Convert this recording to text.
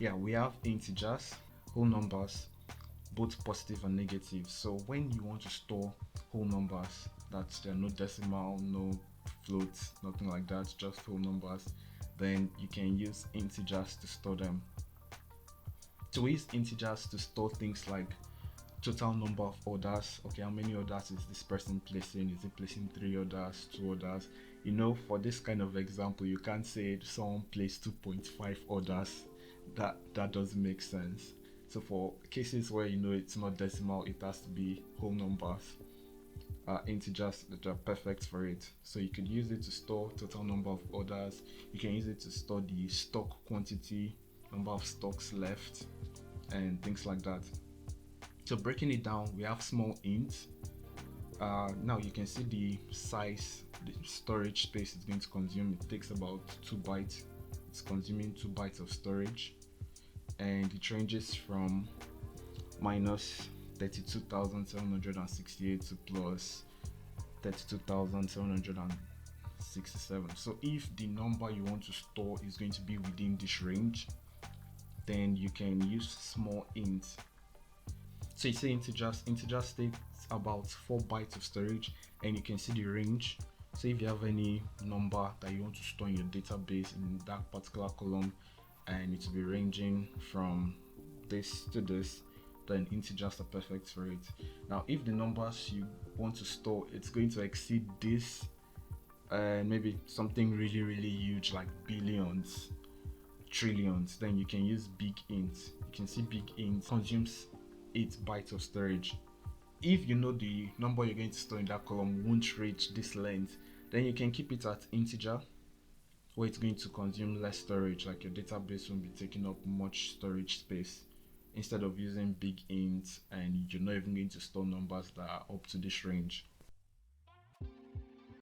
Yeah, we have integers, whole numbers, both positive and negative. So when you want to store whole numbers, that there are no decimal, no floats, nothing like that, just whole numbers, then you can use integers to store them. So we use integers to store things like total number of orders. Okay, how many orders is this person placing? Is it placing 3 orders, 2 orders? You know, for this kind of example, you can't say someone placed 2.5 orders. That doesn't make sense. So for cases where you know it's not decimal, it has to be whole numbers. Integers that are perfect for it. So you could use it to store total number of orders. You can use it to store the stock quantity, number of stocks left, and things like that. So breaking it down, we have small int. Now you can see the size, the storage space it's going to consume. It takes about 2 bytes. It's consuming 2 bytes of storage, and it ranges from minus 32,768 to plus 32,767. So if the number you want to store is going to be within this range, then you can use small int. So you say integers takes about 4 bytes of storage, and you can see the range. So if you have any number that you want to store in your database in that particular column, and it will be ranging from this to this, then integers are perfect for it. Now if the numbers you want to store, it's going to exceed this, and maybe something really huge like billions, trillions, then you can use big int. You can see big int consumes 8 bytes of storage. If you know the number you're going to store in that column won't reach this length, then you can keep it at integer, where it's going to consume less storage, like your database won't be taking up much storage space, instead of using big int and you're not even going to store numbers that are up to this range.